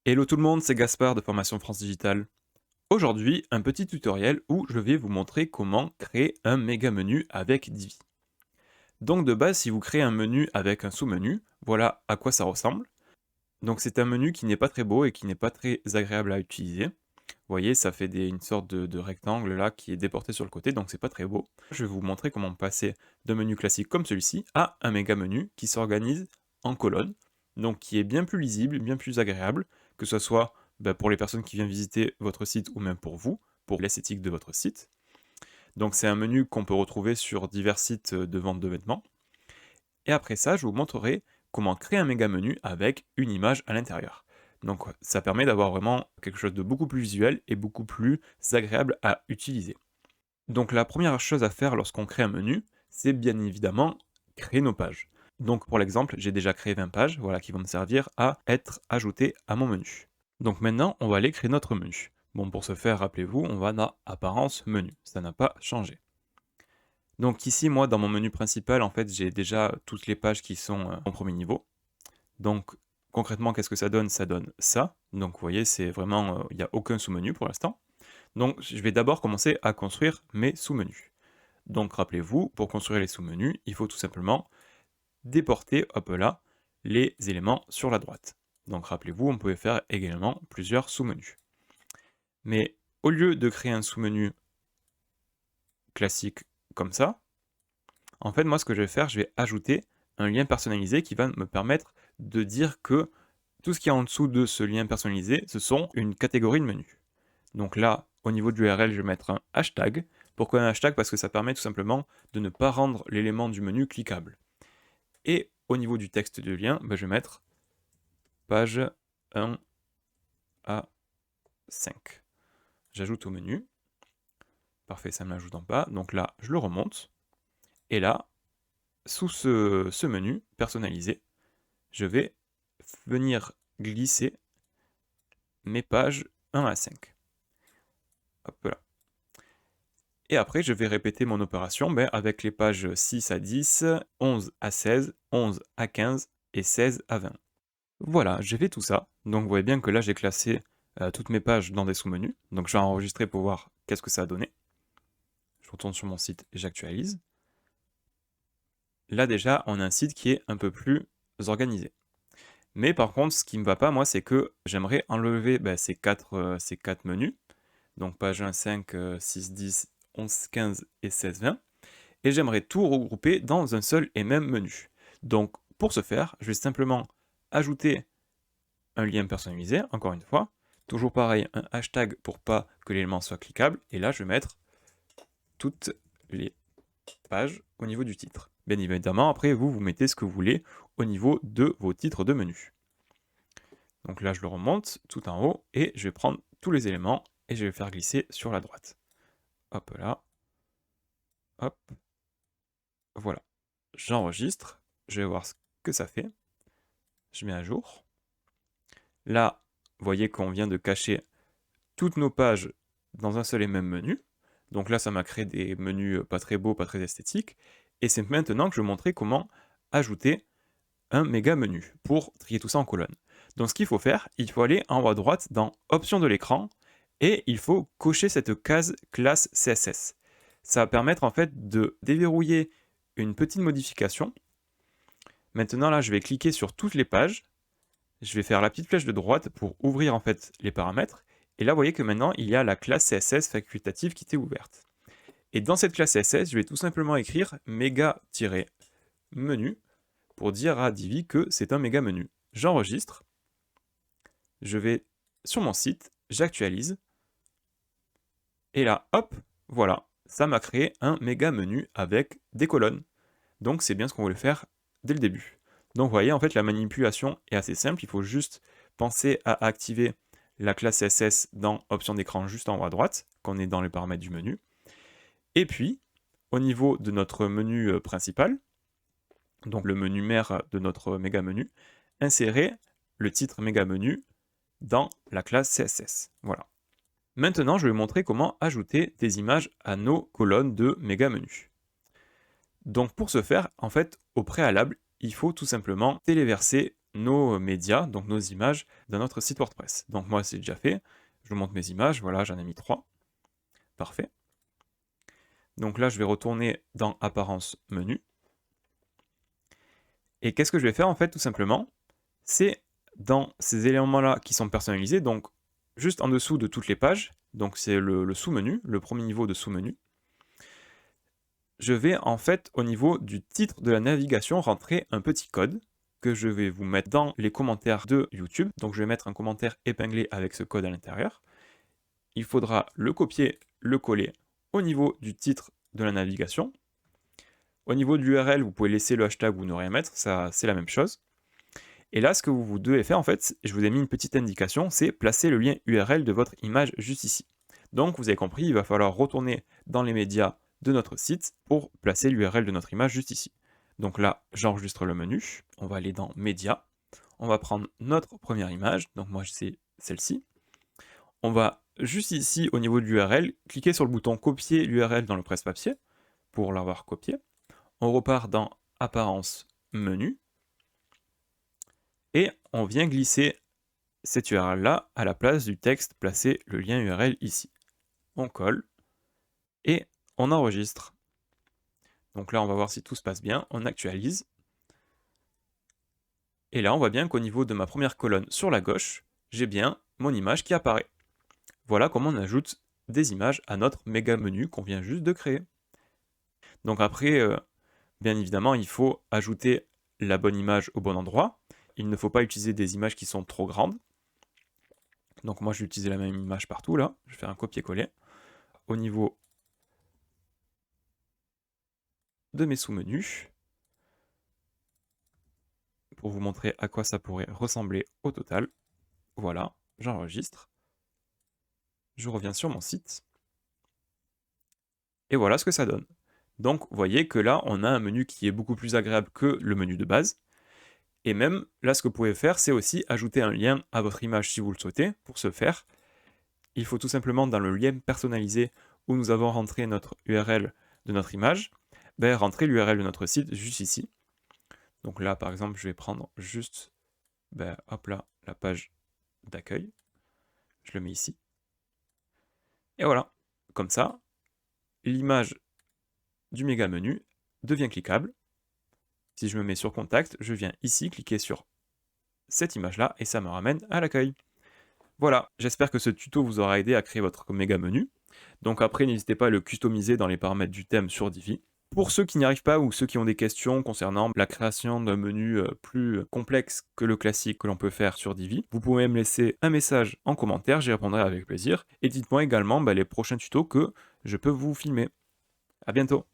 Hello tout le monde, c'est Gaspard de Formation France Digital. Aujourd'hui, un petit tutoriel où je vais vous montrer comment créer un méga menu avec Divi. Donc de base, si vous créez un menu avec un sous-menu, voilà à quoi ça ressemble. Donc c'est un menu qui n'est pas très beau et qui n'est pas très agréable à utiliser. Vous voyez, ça fait une sorte de rectangle là qui est déporté sur le côté, donc c'est pas très beau. Je vais vous montrer comment passer d'un menu classique comme celui-ci à un méga menu qui s'organise en colonnes, donc qui est bien plus lisible, bien plus agréable, que ce soit pour les personnes qui viennent visiter votre site ou même pour vous, pour l'esthétique de votre site. Donc c'est un menu qu'on peut retrouver sur divers sites de vente de vêtements. Et après ça, je vous montrerai comment créer un méga menu avec une image à l'intérieur. Donc ça permet d'avoir vraiment quelque chose de beaucoup plus visuel et beaucoup plus agréable à utiliser. Donc la première chose à faire lorsqu'on crée un menu, c'est bien évidemment créer nos pages. Donc pour l'exemple, j'ai déjà créé 20 pages, voilà, qui vont me servir à être ajoutées à mon menu. Donc maintenant, on va aller créer notre menu. Bon, pour ce faire, rappelez-vous, on va dans Apparence menu, ça n'a pas changé. Donc ici, moi, dans mon menu principal, en fait, j'ai déjà toutes les pages qui sont en premier niveau. Donc concrètement, qu'est-ce que ça donne? Ça donne ça. Donc vous voyez, c'est vraiment, il n'y a aucun sous-menu pour l'instant. Donc je vais d'abord commencer à construire mes sous-menus. Donc rappelez-vous, pour construire les sous-menus, il faut tout simplement déporter, hop là, les éléments sur la droite. Donc rappelez-vous, on pouvait faire également plusieurs sous-menus. Mais au lieu de créer un sous-menu classique comme ça, en fait, moi, ce que je vais faire, je vais ajouter un lien personnalisé qui va me permettre de dire que tout ce qui est en dessous de ce lien personnalisé, ce sont une catégorie de menus. Donc là, au niveau de l'URL, je vais mettre un hashtag. Pourquoi un hashtag? Parce que ça permet tout simplement de ne pas rendre l'élément du menu cliquable. Et au niveau du texte du lien, je vais mettre page 1 à 5. J'ajoute au menu. Parfait, ça ne m'ajoute en bas. Donc là, je le remonte. Et là, sous ce menu personnalisé, je vais venir glisser mes pages 1 à 5. Hop là. Et après, je vais répéter mon opération avec les pages 6 à 10, 11 à 16, 11 à 15 et 16 à 20. Voilà, j'ai fait tout ça. Donc vous voyez bien que là, j'ai classé toutes mes pages dans des sous-menus. Donc je vais enregistrer pour voir qu'est-ce que ça a donné. Je retourne sur mon site et j'actualise. Là déjà, on a un site qui est un peu plus organisé. Mais par contre, ce qui ne me va pas, moi, c'est que j'aimerais enlever ces quatre menus. Donc page 1, 5, 6, 10, 11, 15 et 16, 20. Et j'aimerais tout regrouper dans un seul et même menu. Donc pour ce faire, je vais simplement ajouter un lien personnalisé, encore une fois. Toujours pareil, un hashtag pour pas que l'élément soit cliquable. Et là, je vais mettre toutes les pages au niveau du titre. Bien évidemment, après, vous mettez ce que vous voulez au niveau de vos titres de menu. Donc là, je le remonte tout en haut et je vais prendre tous les éléments et je vais faire glisser sur la droite. Hop là. Hop. Voilà. J'enregistre. Je vais voir ce que ça fait. Je mets à jour. Là, vous voyez qu'on vient de cacher toutes nos pages dans un seul et même menu. Donc là, ça m'a créé des menus pas très beaux, pas très esthétiques. Et c'est maintenant que je vais vous montrer comment ajouter un méga menu pour trier tout ça en colonnes. Donc ce qu'il faut faire, il faut aller en haut à droite dans Options de l'écran et il faut cocher cette case classe CSS. Ça va permettre en fait de déverrouiller une petite modification. Maintenant là, je vais cliquer sur toutes les pages. Je vais faire la petite flèche de droite pour ouvrir en fait les paramètres. Et là, vous voyez que maintenant, il y a la classe CSS facultative qui était ouverte. Et dans cette classe CSS, je vais tout simplement écrire méga-menu pour dire à Divi que c'est un méga menu. J'enregistre, je vais sur mon site, j'actualise, et là, hop, voilà, ça m'a créé un méga menu avec des colonnes. Donc c'est bien ce qu'on voulait faire dès le début. Donc vous voyez, en fait, la manipulation est assez simple, il faut juste penser à activer la classe CSS dans Options d'écran juste en haut à droite, quand on est dans les paramètres du menu. Et puis, au niveau de notre menu principal, donc le menu mère de notre méga menu, insérer le titre méga menu dans la classe CSS. Voilà. Maintenant, je vais vous montrer comment ajouter des images à nos colonnes de méga menu. Donc pour ce faire, en fait, au préalable, il faut tout simplement téléverser nos médias, donc nos images, dans notre site WordPress. Donc moi, c'est déjà fait. Je vous montre mes images. Voilà, j'en ai mis 3. Parfait. Donc là, je vais retourner dans Apparence menu. Et qu'est-ce que je vais faire en fait, tout simplement? C'est dans ces éléments-là qui sont personnalisés, donc juste en dessous de toutes les pages, donc c'est le sous-menu, le premier niveau de sous-menu. Je vais en fait au niveau du titre de la navigation rentrer un petit code que je vais vous mettre dans les commentaires de YouTube. Donc je vais mettre un commentaire épinglé avec ce code à l'intérieur. Il faudra le copier, le coller au niveau du titre de la navigation. Au niveau de l'URL, vous pouvez laisser le hashtag ou ne rien mettre, ça c'est la même chose. Et là, ce que vous devez faire, en fait, je vous ai mis une petite indication, c'est placer le lien URL de votre image juste ici. Donc, vous avez compris, il va falloir retourner dans les médias de notre site pour placer l'URL de notre image juste ici. Donc là, j'enregistre le menu, on va aller dans Médias, on va prendre notre première image, donc moi c'est celle-ci. On va juste ici, au niveau de l'URL, cliquer sur le bouton Copier l'URL dans le presse-papier pour l'avoir copié. On repart dans Apparence, Menu, et on vient glisser cette URL là à la place du texte, placer le lien URL ici. On colle et on enregistre. Donc là, on va voir si tout se passe bien. On actualise. Et là, on voit bien qu'au niveau de ma première colonne sur la gauche, j'ai bien mon image qui apparaît. Voilà comment on ajoute des images à notre méga menu qu'on vient juste de créer. Donc après, bien évidemment, il faut ajouter la bonne image au bon endroit. Il ne faut pas utiliser des images qui sont trop grandes. Donc moi, je vais utiliser la même image partout, là. Je vais faire un copier-coller. Au niveau de mes sous-menus, pour vous montrer à quoi ça pourrait ressembler au total. Voilà, j'enregistre. Je reviens sur mon site. Et voilà ce que ça donne. Donc, vous voyez que là, on a un menu qui est beaucoup plus agréable que le menu de base. Et même, là, ce que vous pouvez faire, c'est aussi ajouter un lien à votre image si vous le souhaitez. Pour ce faire, il faut tout simplement, dans le lien personnalisé où nous avons rentré notre URL de notre image, rentrer l'URL de notre site juste ici. Donc là, par exemple, je vais prendre juste, hop là, la page d'accueil. Je le mets ici. Et voilà, comme ça, l'image du méga menu devient cliquable. Si je me mets sur Contact, je viens ici cliquer sur cette image-là et ça me ramène à l'accueil. Voilà, j'espère que ce tuto vous aura aidé à créer votre méga menu. Donc après, n'hésitez pas à le customiser dans les paramètres du thème sur Divi. Pour ceux qui n'y arrivent pas ou ceux qui ont des questions concernant la création d'un menu plus complexe que le classique que l'on peut faire sur Divi, vous pouvez me laisser un message en commentaire, j'y répondrai avec plaisir. Et dites-moi également les prochains tutos que je peux vous filmer. À bientôt!